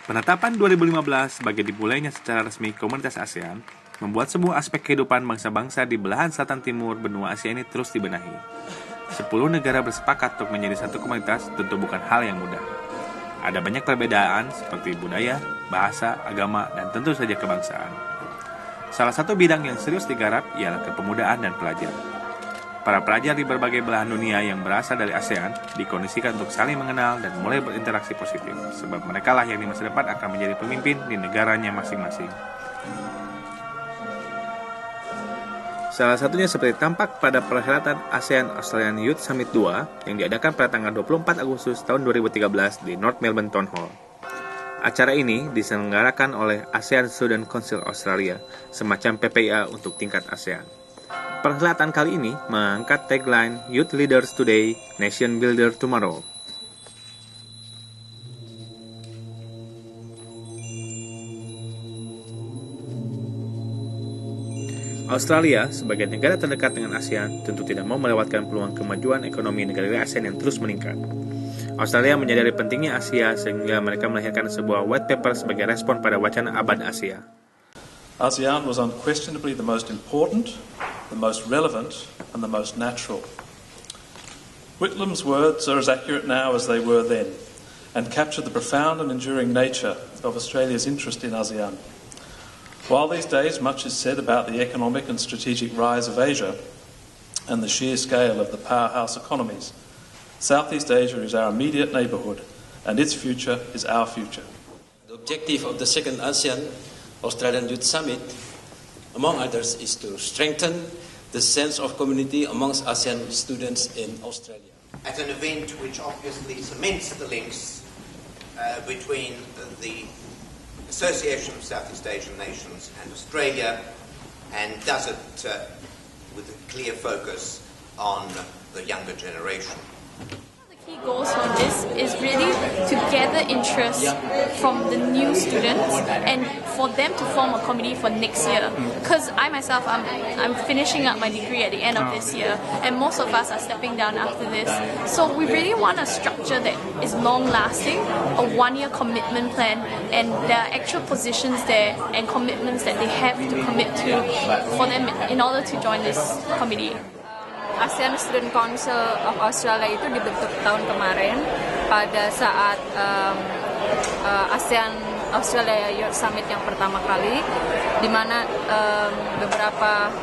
Penetapan 2015 sebagai dimulainya secara resmi komunitas ASEAN membuat semua aspek kehidupan bangsa-bangsa di belahan selatan timur benua Asia ini terus dibenahi. 10 negara bersepakat untuk menjadi satu komunitas tentu bukan hal yang mudah. Ada banyak perbedaan seperti budaya, bahasa, agama, dan tentu saja kebangsaan. Salah satu bidang yang serius digarap ialah kepemudaan dan pelajar. Para pelajar di berbagai belahan dunia yang berasal dari ASEAN dikondisikan untuk saling mengenal dan mulai berinteraksi positif, sebab merekalah yang di masa depan akan menjadi pemimpin di negaranya masing-masing. Salah satunya seperti tampak pada perhelatan ASEAN Australian Youth Summit 2 yang diadakan pada tanggal 24 Agustus tahun 2013 di North Melbourne Town Hall. Acara ini diselenggarakan oleh ASEAN Student Council Australia, semacam PPIA untuk tingkat ASEAN. Perhelatan kali ini mengangkat tagline Youth Leaders Today, Nation Builder Tomorrow. Australia, sebagai negara terdekat dengan ASEAN, tentu tidak mau melewatkan peluang kemajuan ekonomi negara ASEAN yang terus meningkat. Australia menyadari pentingnya Asia sehingga mereka melahirkan sebuah white paper sebagai respon pada wacana Abad Asia. ASEAN was unquestionably the most important, the most relevant, and the most natural. Whitlam's words are as accurate now as they were then, and capture the profound and enduring nature of Australia's interest in ASEAN. While these days much is said about the economic and strategic rise of Asia and the sheer scale of the powerhouse economies, Southeast Asia is our immediate neighbourhood, and its future is our future. The objective of the second ASEAN Australian Youth Summit, among others, is to strengthen the sense of community amongst ASEAN students in Australia. At an event which obviously cements the links between the Association of Southeast Asian Nations and Australia, and does it with a clear focus on the younger generation. Key goals from this is really to gather interest from the new students and for them to form a committee for next year. Because I myself, I'm finishing up my degree at the end of this year, and most of us are stepping down after this. So we really want a structure that is long-lasting, a one-year commitment plan, and there are actual positions there and commitments that they have to commit to for them in order to join this committee. ASEAN Student Council of Australia itu dibentuk tahun kemarin pada saat ASEAN Australia Youth Summit yang pertama kali, di mana beberapa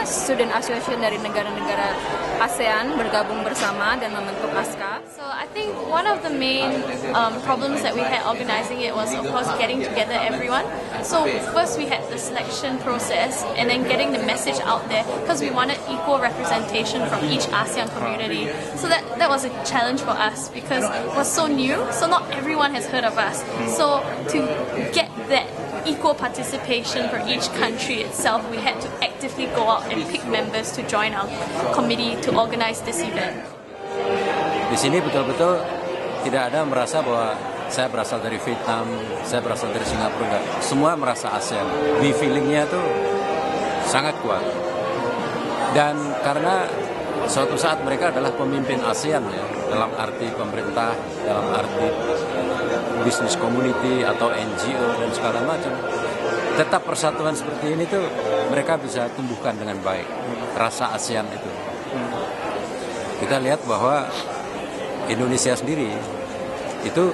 student association dari negara-negara ASEAN bergabung bersama dan membentuk ASCA. So I think one of the main problems that we had organizing it was, of course, getting together everyone. So first we had the selection process and then getting the message out there because we wanted equal representation from each ASEAN community. So that was a challenge for us because it was so new, so not everyone has heard of us. So to get that equal participation for each country itself, we had to actively go out and pick members to join our committee to organize this event. Di sini betul-betul tidak ada merasa bahwa saya berasal dari Vietnam, saya berasal dari Singapura, enggak. Semua merasa ASEAN. We feelingnya tuh sangat kuat. Dan karena suatu saat mereka adalah pemimpin ASEAN ya, dalam arti pemerintah, dalam arti bisnis community atau NGO dan segala macam. Tetap persatuan seperti ini tuh mereka bisa tumbuhkan dengan baik rasa ASEAN itu. Kita lihat bahwa Indonesia sendiri itu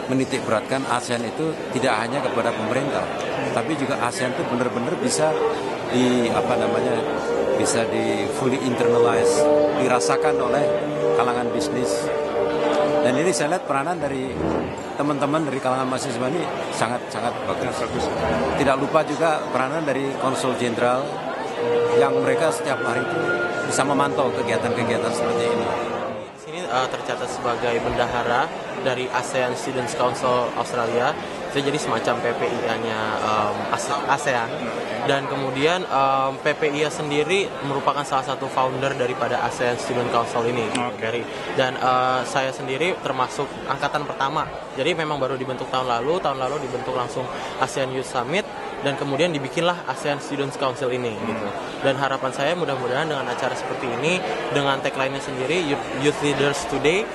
menitik beratkan ASEAN itu tidak hanya kepada pemerintah, tapi juga ASEAN itu benar-benar bisa bisa di fully internalize, dirasakan oleh kalangan bisnis. Dan ini saya lihat peranan dari teman-teman dari kalangan mahasiswa ini sangat bagus. Tidak lupa juga peranan dari konsul jenderal yang mereka setiap hari itu bisa memantau kegiatan-kegiatan seperti ini. Sini tercatat sebagai bendahara dari ASEAN Students Council Australia. Saya jadi semacam PPIA-nya ASEAN. Dan kemudian PPIA sendiri merupakan salah satu founder daripada ASEAN Student Council ini. Dan saya sendiri termasuk angkatan pertama. Jadi memang baru dibentuk tahun lalu dibentuk langsung ASEAN Youth Summit, dan kemudian dibikinlah ASEAN Students Council ini gitu. Dan harapan saya mudah-mudahan dengan acara seperti ini, dengan tagline-nya sendiri Youth Leaders Today,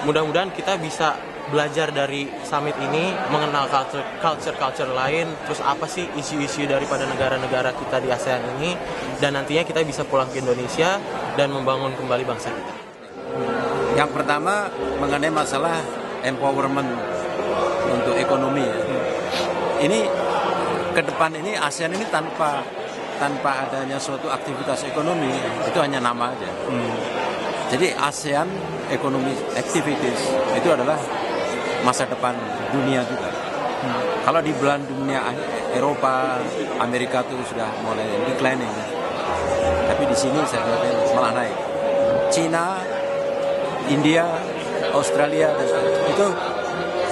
mudah-mudahan kita bisa belajar dari summit ini, mengenal culture lain, terus apa sih isu-isu daripada negara-negara kita di ASEAN ini, dan nantinya kita bisa pulang ke Indonesia dan membangun kembali bangsa kita. Yang pertama mengenai masalah empowerment untuk ekonomi. Ini ke depan ini ASEAN ini tanpa adanya suatu aktivitas ekonomi, itu hanya nama aja. Jadi ASEAN Economic Activities itu adalah masa depan dunia juga. Kalau di belahan dunia Eropa, Amerika itu sudah mulai declining, tapi di sini saya lihat malah naik. Cina, India, Australia, dan itu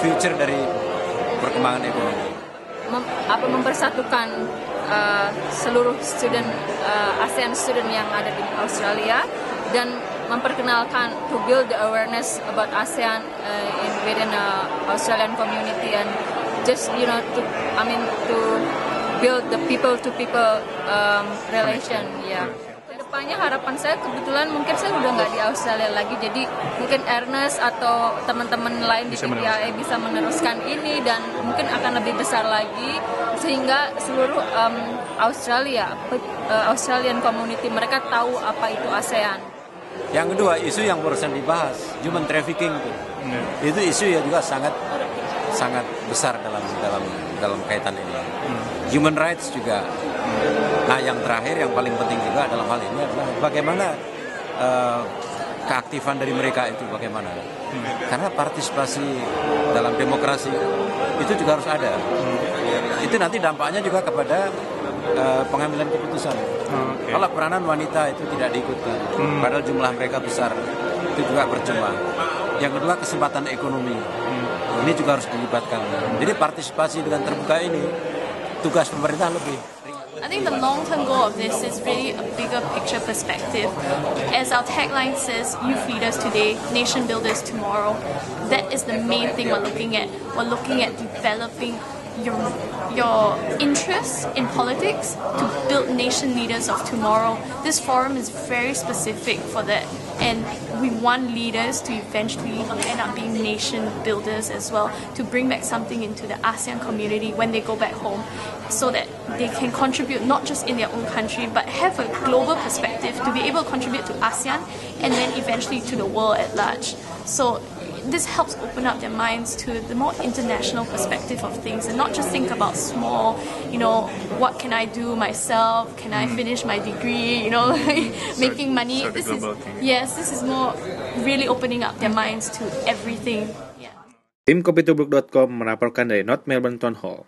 future dari perkembangan ekonomi. Mempersatukan seluruh student ASEAN student yang ada di Australia dan memperkenalkan to build the awareness about ASEAN within Australian community and just to build the people to people relation ya. Kedepannya harapan saya kebetulan mungkin saya udah nggak di Australia lagi, jadi mungkin Ernest atau teman-teman lain di PPIA bisa meneruskan ini dan mungkin akan lebih besar lagi sehingga seluruh Australian community mereka tahu apa itu ASEAN. Yang kedua, isu yang barusan dibahas, human trafficking itu isu yang juga sangat besar dalam kaitan ini. Human rights juga. Nah, yang terakhir yang paling penting juga dalam hal ini adalah bagaimana keaktifan dari mereka itu bagaimana. Karena partisipasi dalam demokrasi itu juga harus ada. Itu nanti dampaknya juga kepada pengambilan keputusan. Kalau peranan wanita itu tidak diikutkan, padahal jumlah mereka besar, itu juga percuma. Yang kedua, kesempatan ekonomi, ini juga harus dilibatkan. Jadi partisipasi dengan terbuka ini tugas pemerintah lebih. I think the long-term goal of this is really a bigger picture perspective. As our tagline says, youth leaders today, nation builders tomorrow. That is the main thing we're looking at. We're looking at developing your interest in politics to build nation leaders of tomorrow. This forum is very specific for that, and we want leaders to eventually end up being nation builders as well, to bring back something into the ASEAN community when they go back home, so that they can contribute not just in their own country but have a global perspective to be able to contribute to ASEAN and then eventually to the world at large. So this helps open up their minds to the more international perspective of things and not just think about small, what can I do myself? Can I finish my degree? Making money. This is more really opening up their minds to everything. Tim Kopitubruk.com melaporkan dari North Melbourne Town Hall.